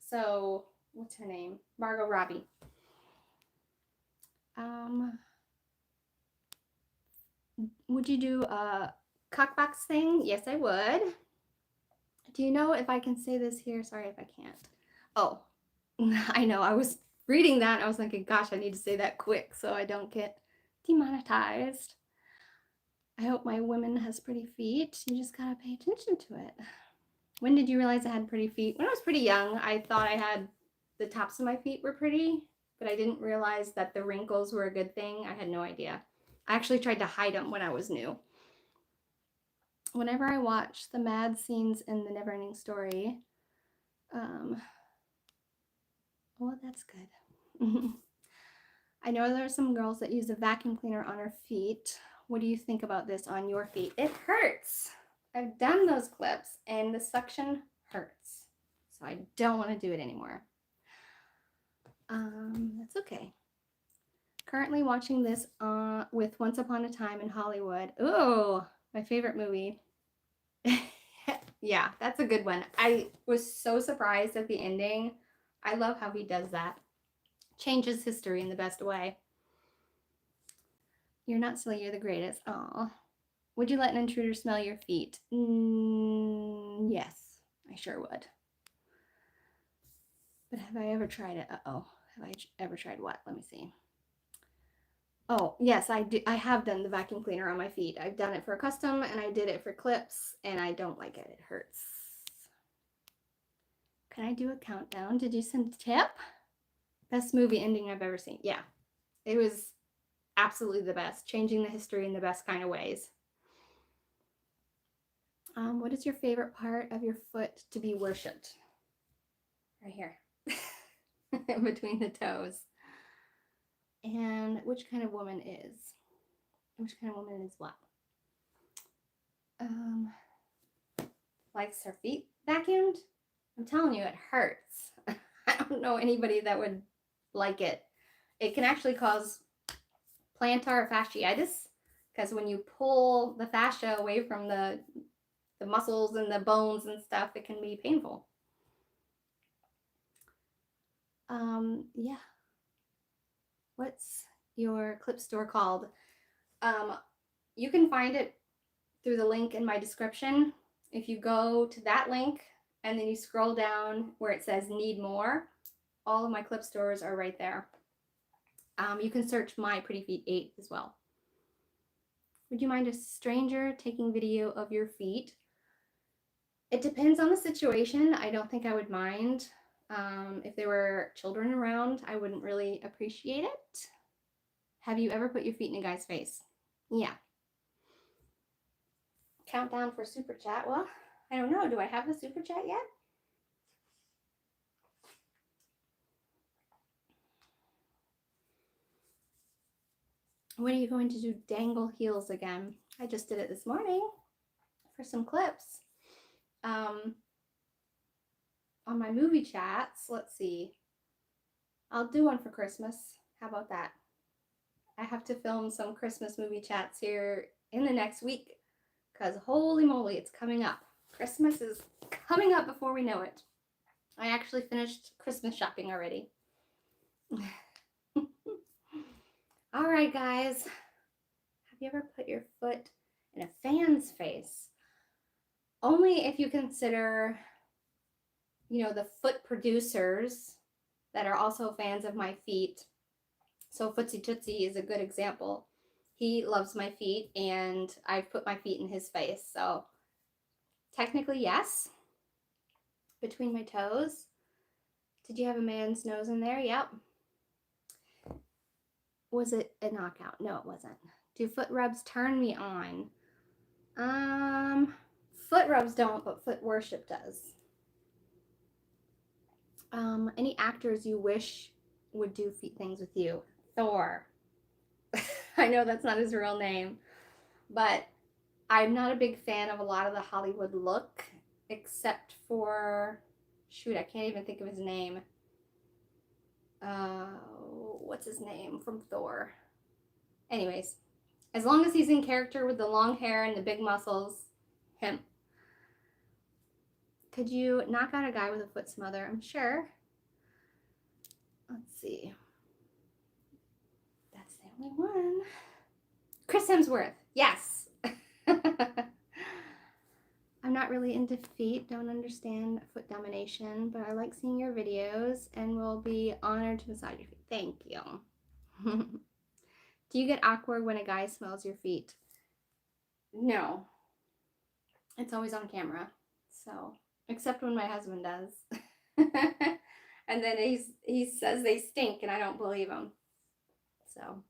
So, what's her name? Margot Robbie. Would you do a cockbox thing? Yes, I would. Do you know if I can say this here? Sorry if I can't. Oh, I know. I was reading that and I was thinking, gosh, I need to say that quick so I don't get demonetized. I hope my woman has pretty feet. You just gotta pay attention to it. When did you realize I had pretty feet? When I was pretty young, I thought I had the tops of my feet were pretty, but I didn't realize that the wrinkles were a good thing. I had no idea. I actually tried to hide them when I was new. Whenever I watch the mad scenes in the Neverending Story, well, that's good. I know there are some girls that use a vacuum cleaner on her feet. What do you think about this on your feet? It hurts. I've done those clips and the suction hurts. So I don't want to do it anymore. That's okay. Currently watching this with Once Upon a Time in Hollywood. Oh, my favorite movie. Yeah, that's a good one. I was so surprised at the ending. I love how he does that. Changes history in the best way. You're not silly, you're the greatest. Aw. Would you let an intruder smell your feet? Yes, I sure would. But have I ever tried it? Uh-oh. Have I ever tried what? Let me see. Oh, yes, I do. I have done the vacuum cleaner on my feet. I've done it for a custom and I did it for clips and I don't like it. It hurts. Can I do a countdown? Did you send a tip? Best movie ending I've ever seen. Yeah, it was absolutely the best. Changing the history in the best kind of ways. What is your favorite part of your foot to be worshipped? Right here. Between the toes. And which kind of woman is? Which kind of woman is what? Likes her feet vacuumed? I'm telling you, it hurts. I don't know anybody that would like it. It can actually cause plantar fasciitis because when you pull the fascia away from the muscles and the bones and stuff, it can be painful. Yeah. What's your clip store called? You can find it through the link in my description. If you go to that link and then you scroll down where it says need more, all of my clip stores are right there. You can search My Pretty Feet 8 as well. Would you mind a stranger taking video of your feet? It depends on the situation. I don't think I would mind. If there were children around, I wouldn't really appreciate it. Have you ever put your feet in a guy's face? Yeah. Countdown for super chat. Well, I don't know. Do I have the super chat yet? When are you going to do dangle heels again? I just did it this morning for some clips. On my movie chats, let's see. I'll do one for Christmas. How about that? I have to film some Christmas movie chats here in the next week because holy moly, it's coming up. Christmas is coming up before we know it. I actually finished Christmas shopping already. All right, guys. Have you ever put your foot in a fan's face? Only if you consider, the foot producers that are also fans of my feet. So Footsie Tootsie is a good example. He loves my feet, and I've put my feet in his face. So technically, yes. Between my toes. Did you have a man's nose in there? Yep. Was it a knockout? No, it wasn't. Do foot rubs turn me on? Foot rubs don't, but foot worship does. Any actors you wish would do feet things with you? Thor. I know that's not his real name, but I'm not a big fan of a lot of the Hollywood look, except for, shoot, I can't even think of his name. What's his name from Thor? Anyways, as long as he's in character with the long hair and the big muscles, him. Could you knock out a guy with a foot smother? I'm sure. Let's see. That's the only one. Chris Hemsworth. Yes. I'm not really into feet, don't understand foot domination, but I like seeing your videos and will be honored to massage your feet. Thank you. Do you get awkward when a guy smells your feet? No. It's always on camera. So, except when my husband does. And then he says they stink and I don't believe him. So,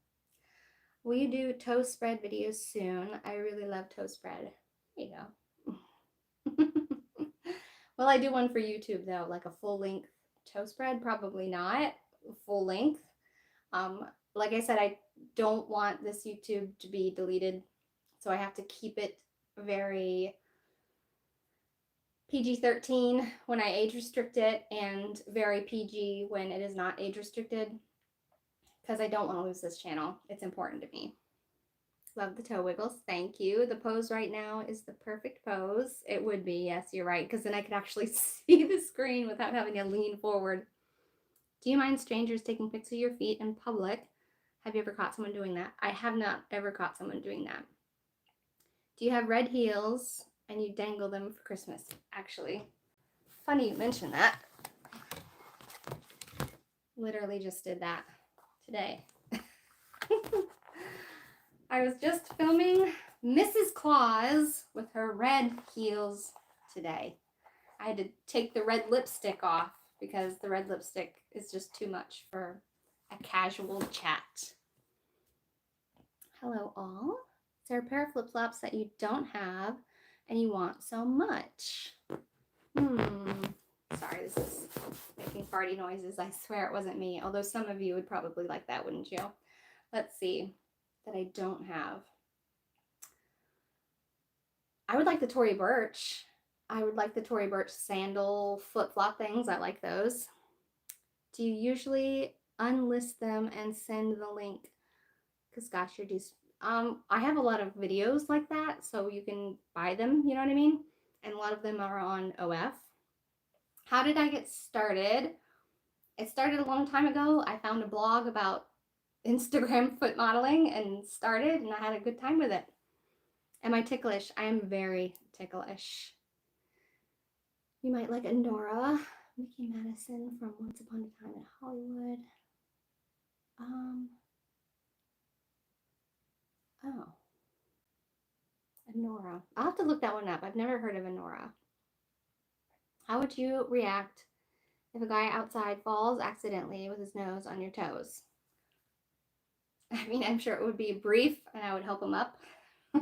will you do toe spread videos soon? I really love toe spread. There you go. Well, I do one for YouTube though, like a full length toe spread. Probably not full length. Like I said, I don't want this YouTube to be deleted, so I have to keep it very PG-13 when I age restrict it, and very PG when it is not age restricted, because I don't want to lose this channel. It's important to me. Love the toe wiggles. Thank you. The pose right now is the perfect pose. It would be, yes, you're right, because then I could actually see the screen without having to lean forward. Do you mind strangers taking pics of your feet in public? Have you ever caught someone doing that? I have not ever caught someone doing that. Do you have red heels and you dangle them for Christmas? Actually, funny you mention that. Literally just did that today. I was just filming Mrs. Claus with her red heels today. I had to take the red lipstick off because the red lipstick is just too much for a casual chat. Hello all. Is there a pair of flip-flops that you don't have and you want so much? Sorry, this is making farty noises. I swear it wasn't me, although some of you would probably like that, wouldn't you? Let's see. That I don't have. I would like the Tory Burch. I would like the Tory Burch sandal flip-flop things. I like those. Do you usually unlist them and send the link? Because gosh, you're just I have a lot of videos like that, so you can buy them, you know what I mean? And a lot of them are on OF. How did I get started? It started a long time ago. I found a blog about Instagram foot modeling and started, and I had a good time with it. Am I ticklish? I am very ticklish. You might like Nora, Mickey Madison from Once Upon a Time in Hollywood. Oh. Nora. I'll have to look that one up. I've never heard of Nora. How would you react if a guy outside falls accidentally with his nose on your toes? I mean, I'm sure it would be brief and I would help him up. I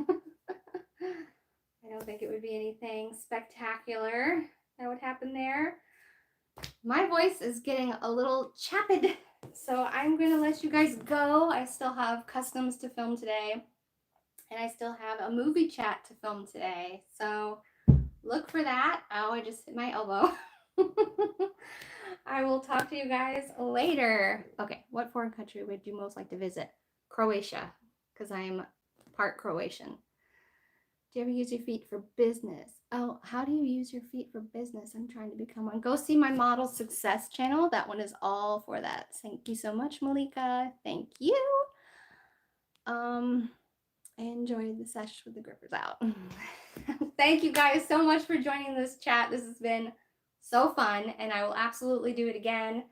don't think it would be anything spectacular that would happen there. My voice is getting a little chapped, so I'm going to let you guys go. I still have customs to film today, and I still have a movie chat to film today. So look for that. Oh, I just hit my elbow. I will talk to you guys later. Okay, what foreign country would you most like to visit? Croatia, because I'm part Croatian. Do you ever use your feet for business? Oh, how do you use your feet for business? I'm trying to become one. Go see my Model Success channel. That one is all for that. Thank you so much, Maleka. Thank you. I enjoyed the sesh with the grippers out. Thank you guys so much for joining this chat. This has been so fun, and I will absolutely do it again.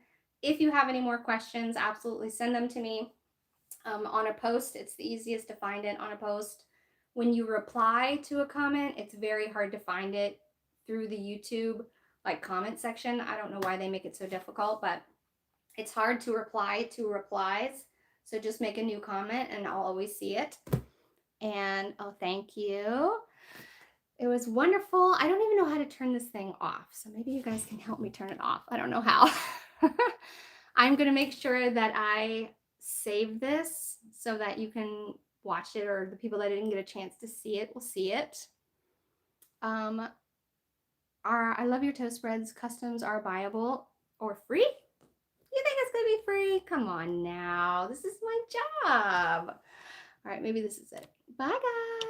If you have any more questions, absolutely send them to me on a post. It's the easiest to find it on a post. When you reply to a comment, it's very hard to find it through the YouTube like comment section. I don't know why they make it so difficult, but it's hard to reply to replies. So just make a new comment and I'll always see it. And oh, thank you. It was wonderful. I don't even know how to turn this thing off. So maybe you guys can help me turn it off. I don't know how. I'm going to make sure that I save this so that you can watch it, or the people that didn't get a chance to see it will see it. I love your toast spreads. Customs are buyable or free? You think it's going to be free? Come on now. This is my job. All right, maybe this is it. Bye, guys.